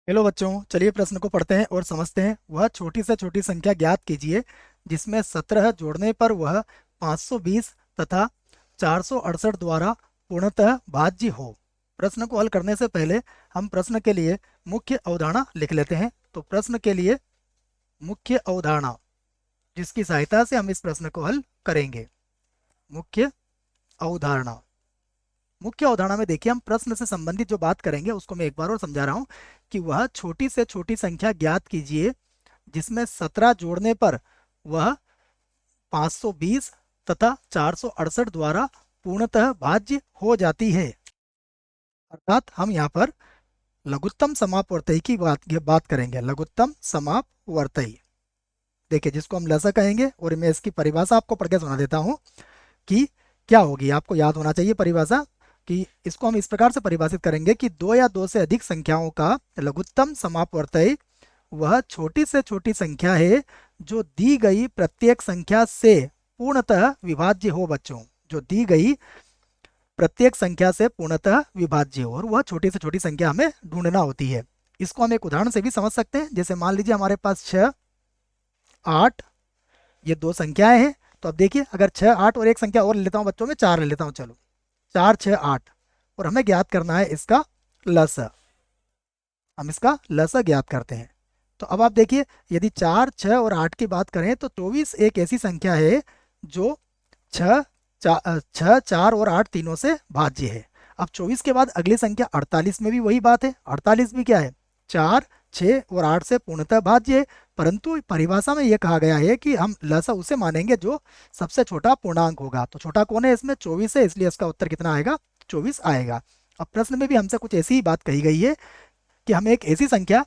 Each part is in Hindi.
हेलो बच्चों, चलिए प्रश्न को पढ़ते हैं और समझते हैं। वह छोटी से छोटी संख्या ज्ञात कीजिए जिसमें 17 जोड़ने पर वह 520 तथा 468 द्वारा पूर्णतः भाज्य हो। प्रश्न को हल करने से पहले हम प्रश्न के लिए मुख्य अवधारणा लिख लेते हैं। तो प्रश्न के लिए मुख्य अवधारणा जिसकी सहायता से हम इस प्रश्न को हल करेंगे। मुख्य अवधारणा। मुख्य अवधारणा में देखिए, हम प्रश्न से संबंधित जो बात करेंगे उसको मैं एक बार और समझा रहा हूँ कि वह छोटी से छोटी संख्या ज्ञात कीजिए जिसमें 17 जोड़ने पर वह 520 तथा 468 द्वारा पूर्णतः भाज्य हो जाती है। अर्थात हम यहाँ पर लघुत्तम समापवर्तयी की बात करेंगे। लघुत्तम समापवर्तयी, देखिए जिसको हम लसा कहेंगे, और मैं इसकी परिभाषा आपको पढ़ के सुना देता हूँ कि क्या होगी। आपको याद होना चाहिए परिभाषा कि इसको हम इस प्रकार से परिभाषित करेंगे कि दो या दो से अधिक संख्याओं का लघुत्तम समापवर्तय वह छोटी से छोटी संख्या है जो दी गई प्रत्येक संख्या से पूर्णतः विभाज्य हो। बच्चों, जो दी गई प्रत्येक संख्या से पूर्णतः विभाज्य हो, और वह छोटी से छोटी संख्या हमें ढूंढना होती है। इसको हम एक उदाहरण से भी समझ सकते हैं। जैसे मान लीजिए हमारे पास 6, 8 ये दो संख्याएं हैं। तो अब देखिए, अगर 6, 8 और एक संख्या और ले लेता हूँ बच्चों में, 4 ले लेता हूँ। चलो, 4, 6, 8, और हमें ज्ञात करना है इसका लसा। हम इसका लसा ज्ञात करते हैं। तो अब आप देखिए, यदि 4, 6 और 8 की बात करें तो 24 एक ऐसी संख्या है जो 6, 4 और 8 तीनों से भाज्य है। अब 24 के बाद अगली संख्या 48 में भी वही बात है। 48 भी क्या है? 4, 6 और 8 से पूर्णतः भाज्य है। परंतु परिभाषा में यह कहा गया है कि हम लसा उसे मानेंगे जो सबसे छोटा पूर्णांक होगा। तो छोटा कौन है इसमें? 24 है, इसलिए इसका उत्तर कितना आएगा? 24 आएगा। अब प्रश्न में भी हमसे कुछ ऐसी ही बात कही गई है कि हमें एक ऐसी संख्या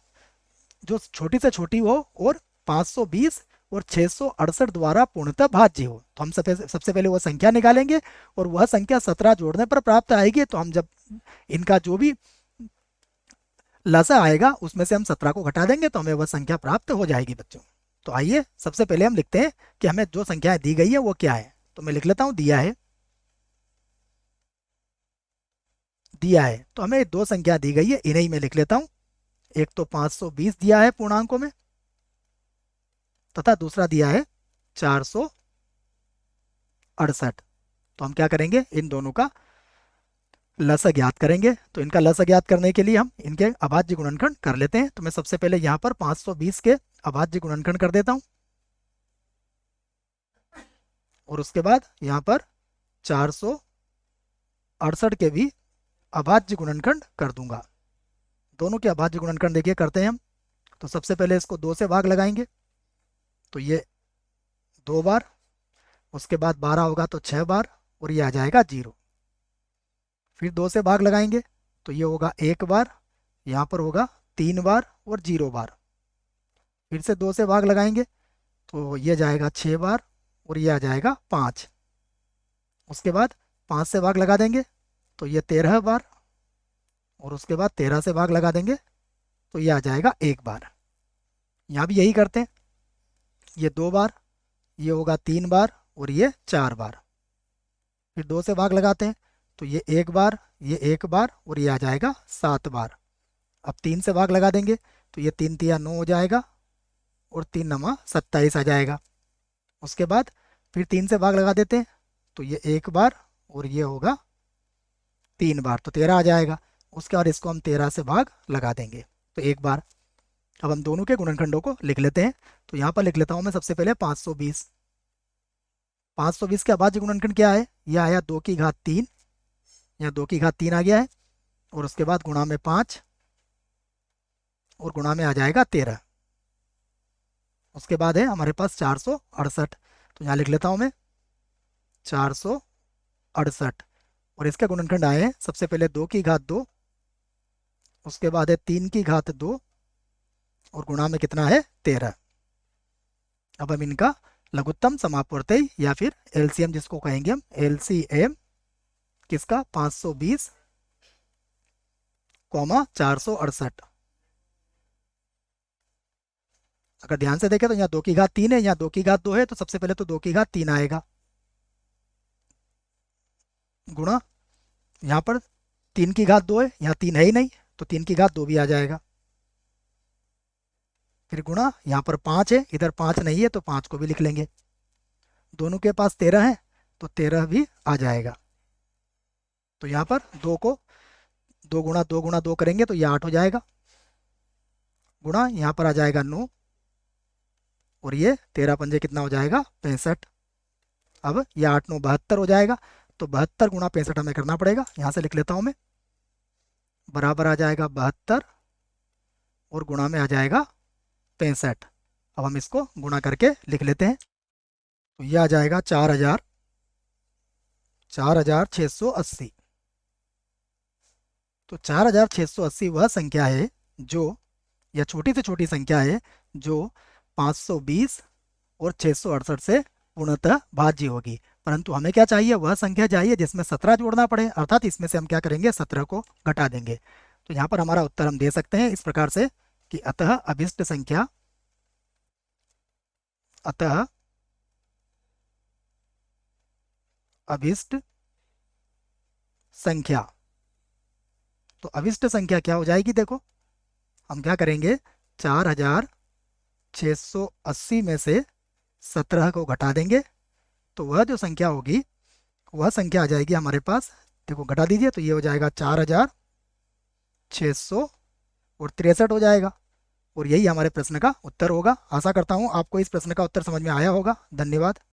जो छोटी से छोटी हो और 520 और 668 द्वारा पूर्णतः भाज्य हो। तो हम सबसे पहले वह संख्या निकालेंगे, और वह संख्या 17 जोड़ने पर प्राप्त आएगी। तो हम जब इनका जो भी लसा आएगा उसमें से हम 17 को घटा देंगे तो हमें वह संख्या प्राप्त हो जाएगी बच्चों। तो आइए सबसे पहले हम लिखते हैं कि हमें जो संख्याएं दी गई है वो क्या है। तो मैं लिख लेता हूं, दिया है। दिया है तो हमें दो संख्या दी गई है, इन्हें ही मैं लिख लेता हूं। एक तो 520 दिया है पूर्णांकों में, तथा दूसरा दिया है 468। तो हम क्या करेंगे, इन दोनों का लसा ज्ञात करेंगे। तो इनका लसा ज्ञात करने के लिए हम इनके अभाज्य गुणनखंड कर लेते हैं। तो मैं सबसे पहले यहाँ पर 520 के अभाज्य गुणनखंड कर देता हूँ, और उसके बाद यहाँ पर 468 के भी अभाज्य गुणनखंड कर दूंगा। दोनों के अभाज्य गुणनखंड देखिए करते हैं हम। तो सबसे पहले इसको 2 से भाग लगाएंगे, तो ये 2 बार, उसके बाद 12 होगा तो 6 बार, और ये आ जाएगा 0। फिर 2 से भाग लगाएंगे तो ये होगा 1 बार, यहाँ पर होगा 3 बार और 0 बार। फिर से 2 से भाग लगाएंगे तो ये जाएगा 6 बार, और ये आ जाएगा 5। उसके बाद 5 से भाग लगा देंगे तो ये 13 बार, और उसके बाद 13 से भाग लगा देंगे तो ये आ जाएगा 1 बार। यहाँ भी यही करते हैं, ये 2 बार, ये होगा 3 बार, और ये 4 बार। फिर 2 से भाग लगाते हैं तो ये 1 बार, ये 1 बार, और ये आ जाएगा 7 बार। अब 3 से भाग लगा देंगे तो ये 3 तिया 9 हो जाएगा, और 3 नमा 27 आ जाएगा। उसके बाद फिर 3 से भाग लगा देते हैं तो ये 1 बार, और ये होगा 3 बार, तो 13 आ जाएगा। उसके बाद इसको हम 13 से भाग लगा देंगे तो 1 बार। अब हम दोनों के गुणनखंडों को लिख लेते हैं। तो यहाँ पर लिख लेता हूँ मैं सबसे पहले 520। 520 के अभाज्य गुणनखंड क्या है? यह आया 2 की घात 3, यहाँ 2 की घात 3 आ गया है, और उसके बाद गुणा में 5, और गुणा में आ जाएगा 13। उसके बाद है हमारे पास 468। तो यहाँ लिख लेता हूँ मैं 468, और इसके गुणनखंड आए हैं सबसे पहले 2 की घात 2, उसके बाद है 3 की घात 2, और गुणा में कितना है? 13। अब हम इनका लघुत्तम समापवर्तय या फिर एलसीएम जिसको कहेंगे हम, एलसीएम किसका? 520 कॉमा 468। अगर ध्यान से देखें तो यहाँ 2 की घात 3 है, यहाँ 2 की घात 2 है, तो सबसे पहले तो 2 की घात 3 आएगा, गुणा यहाँ पर 3 की घात 2 है, यहाँ 3 है ही नहीं, तो 3 की घात 2 भी आ जाएगा। फिर गुणा, यहाँ पर 5 है, इधर 5 नहीं है तो 5 को भी लिख लेंगे। दोनों के पास 13 है तो 13 भी आ जाएगा। तो यहाँ पर 2 को 2 करेंगे तो ये 8 हो जाएगा, गुणा यहाँ पर आ जाएगा 9, और ये 13 पंजे कितना हो जाएगा 65। अब ये 8 9 72 हो जाएगा, तो 72 गुणा 65 हमें करना पड़ेगा। यहाँ से लिख लेता हूँ मैं, बराबर आ जाएगा 72 और गुणा में आ जाएगा 65। अब हम इसको गुणा करके लिख लेते हैं, तो ये आ जाएगा 4680। तो 4680 वह संख्या है जो, यह छोटी से छोटी संख्या है जो 520 और 668 से पूर्णतः भाज्य होगी। परंतु हमें क्या चाहिए, वह संख्या चाहिए जिसमें 17 जोड़ना पड़े, अर्थात इसमें से हम क्या करेंगे 17 को घटा देंगे। तो यहाँ पर हमारा उत्तर हम दे सकते हैं इस प्रकार से कि अतः अभिष्ट संख्या, तो अभिष्ट संख्या क्या हो जाएगी, देखो हम क्या करेंगे, 4680 में से 17 को घटा देंगे, तो वह जो संख्या होगी वह संख्या आ जाएगी हमारे पास, देखो घटा दीजिए तो ये हो जाएगा 4600 और 63 हो जाएगा। और यही हमारे प्रश्न का उत्तर होगा। आशा करता हूँ आपको इस प्रश्न का उत्तर समझ में आया होगा। धन्यवाद।